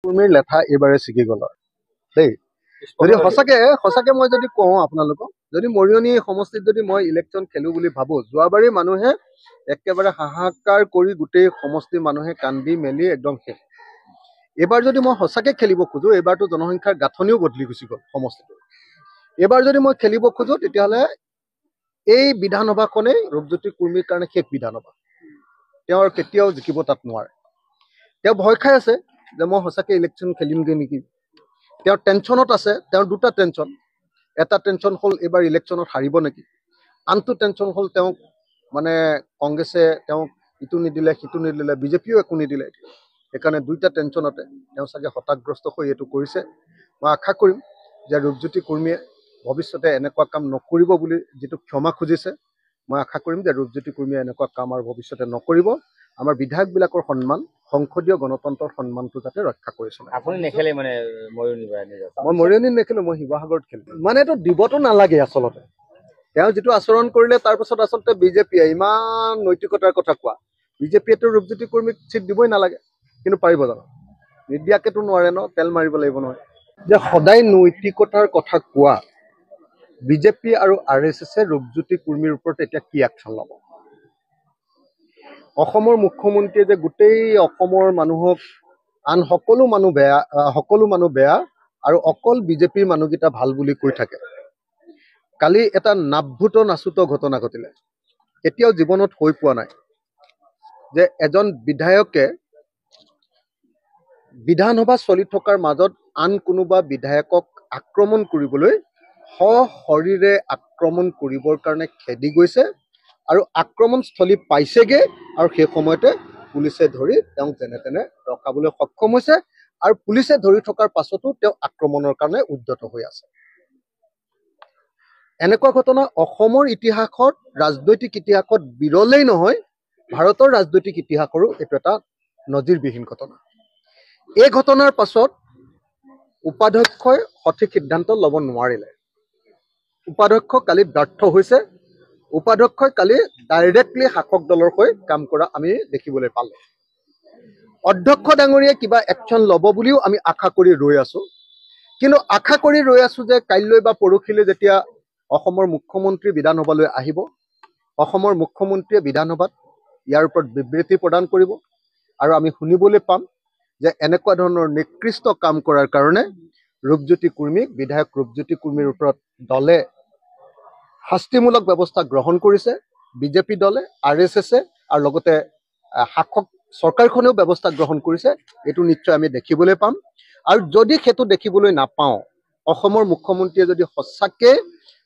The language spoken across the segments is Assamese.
কৰ্মীৰ লেঠা এইবাৰে ছিগি গ'ল দেই। যদি সঁচাকে মই যদি কওঁ আপোনালোকক, যদি মৰিয়নি সমষ্টিত যদি মই ইলেকশ্যন খেলো বুলি ভাবো, যোৱাবাৰী মানুহে একেবাৰে হাহাকাৰ কৰি গোটেই সমষ্টিৰ মানুহে কান্দি মেলি একদম শেষ। এইবাৰ যদি মই সঁচাকে খেলিব খোজো, এইবাৰতো জনসংখ্যাৰ গাঁথনিও বদলি গুচি গ'ল সমষ্টিটো। এইবাৰ যদি মই খেলিব খোজো তেতিয়াহ'লে এই বিধানসভাখনেই ৰূপজ্যোতি কুৰ্মীৰ কাৰণে শেষ বিধানসভা। তেওঁ আৰু কেতিয়াও জিকিব তাত নোৱাৰে। তেওঁ ভয় খাই আছে যে মই সঁচাকে ইলেকশ্যন খেলিমগৈ নেকি। তেওঁৰ টেনশ্যনত আছে, তেওঁৰ দুটা টেনশ্যন। এটা টেনশ্যন হ'ল এইবাৰ ইলেকশ্যনত হাৰিব নেকি, আনটো টেনশ্যন হ'ল তেওঁক মানে কংগ্ৰেছে তেওঁক ইটো নিদিলে সিটো নিদিলে, বিজেপিও একো নিদিলে। সেইকাৰণে দুইটা টেনশ্যনতে তেওঁ চাগে হতাশগ্ৰস্ত হৈ এইটো কৰিছে। মই আশা কৰিম যে ৰূপজ্যোতি কুৰ্মীয়ে ভৱিষ্যতে এনেকুৱা কাম নকৰিব বুলি যিটো ক্ষমা খুজিছে, মই আশা কৰিম যে ৰূপজ্যোতি কুৰ্মীয়ে এনেকুৱা কাম আৰু ভৱিষ্যতে নকৰিব। আমাৰ বিধায়কবিলাকৰ সন্মান, সংসদীয় গণতন্ত্ৰৰ সন্মানটো যাতে ৰক্ষা কৰিছে। আপুনি নেখেলে মানে মই মৰিয়নিত নেখেলো, মই শিৱসাগৰত খেলো। মানে এইটো দিবতো নালাগে আচলতে। তেওঁ যিটো আচৰণ কৰিলে তাৰপাছত আচলতে বিজেপিয়ে ইমান নৈতিকতাৰ কথা কোৱা, বিজেপিয়েতো ৰূপজ্যোতি কুৰ্মীক চিট দিবই নালাগে, কিন্তু পাৰিব জানো? নিদিয়াকেতো নোৱাৰে ন, তেল মাৰিব লাগিব নহয়। যে সদায় নৈতিকতাৰ কথা কোৱা বিজেপি আৰু RSSে ৰূপজ্যোতি কুৰ্মীৰ ওপৰত এতিয়া কি একশ্যন ল'ব? অসমৰ মুখ্যমন্ত্ৰীয়ে যে গোটেই অসমৰ মানুহক, আন সকলো মানুহ বেয়া আৰু অকল বিজেপিৰ মানুহকেইটা ভাল বুলি কৈ থাকে। কালি এটা নাভূত নাচুত ঘটনা ঘটিলে, এতিয়াও জীৱনত হৈ পোৱা নাই যে এজন বিধায়কে বিধানসভা চলি থকাৰ মাজত আন কোনোবা বিধায়কক আক্ৰমণ কৰিবলৈ সশৰীৰে আক্ৰমণ কৰিবৰ কাৰণে খেদি গৈছে আৰু আক্ৰমণস্থলী পাইছেগে, আৰু সেই সময়তে পুলিচে ধৰি তেওঁক যেনে তেনে ৰখাবলৈ সক্ষম হৈছে, আৰু পুলিচে ধৰি থকাৰ পাছতো তেওঁ আক্ৰমণৰ কাৰণে উদ্যত হৈ আছে। এনেকুৱা ঘটনা অসমৰ ইতিহাসত, ৰাজনৈতিক ইতিহাসত বিৰলেই নহয়, ভাৰতৰ ৰাজনৈতিক ইতিহাসৰো এইটো এটা নজিৰবিহীন ঘটনা। এই ঘটনাৰ পাছত উপাধ্যক্ষই সঠিক সিদ্ধান্ত ল'ব নোৱাৰিলে। উপাধ্যক্ষ কালি ব্যৰ্থ হৈছে। উপাধ্যক্ষই কালি ডাইৰেক্টলি শাসক দলৰ হৈ কাম কৰা আমি দেখিবলৈ পালোঁ। অধ্যক্ষ ডাঙৰীয়াই কিবা একশ্যন ল'ব বুলিও আমি আশা কৰি ৰৈ আছোঁ, কিন্তু আশা কৰি ৰৈ আছোঁ যে কাইলৈ বা পৰহিলৈ যেতিয়া অসমৰ মুখ্যমন্ত্ৰী বিধানসভালৈ আহিব, অসমৰ মুখ্যমন্ত্ৰীয়ে বিধানসভাত ইয়াৰ ওপৰত বিবৃতি প্ৰদান কৰিব, আৰু আমি শুনিবলৈ পাম যে এনেকুৱা ধৰণৰ নিকৃষ্ট কাম কৰাৰ কাৰণে ৰূপজ্যোতি কুৰ্মীক, বিধায়ক ৰূপজ্যোতি কুৰ্মীৰ ওপৰত দলে শাস্তিমূলক ব্যৱস্থা গ্ৰহণ কৰিছে, বিজেপি দলে, RSSে, আৰু লগতে শাসক চৰকাৰখনেও ব্যৱস্থা গ্ৰহণ কৰিছে। এইটো নিশ্চয় আমি দেখিবলৈ পাম। আৰু যদি সেইটো দেখিবলৈ নাপাওঁ, অসমৰ মুখ্যমন্ত্ৰীয়ে যদি সঁচাকৈ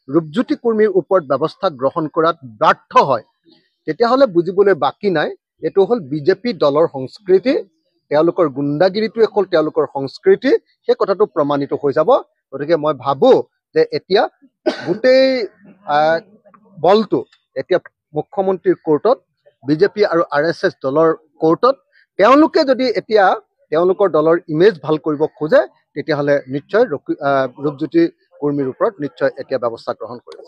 ৰূপজ্যোতি কুৰ্মীৰ ওপৰত ব্যৱস্থা গ্ৰহণ কৰাত ব্যৰ্থ হয়, তেতিয়াহ'লে বুজিবলৈ বাকী নাই এইটো হ'ল বিজেপি দলৰ সংস্কৃতি, তেওঁলোকৰ গুণ্ডাগিৰিটোৱে হ'ল তেওঁলোকৰ সংস্কৃতি। সেই কথাটো প্ৰমাণিত হৈ যাব। গতিকে মই ভাবোঁ যে এতিয়া গোটেই বলটো এতিয়া মুখ্যমন্ত্ৰীৰ কোৰ্টত, বিজেপি আৰু RSS দলৰ কোৰ্টত। তেওঁলোকে যদি এতিয়া তেওঁলোকৰ দলৰ ইমেজ ভাল কৰিব খোজে, তেতিয়াহ'লে নিশ্চয় ৰূপজ্যোতি কুৰ্মীৰ ওপৰত নিশ্চয় এতিয়া ব্যৱস্থা গ্ৰহণ কৰিব।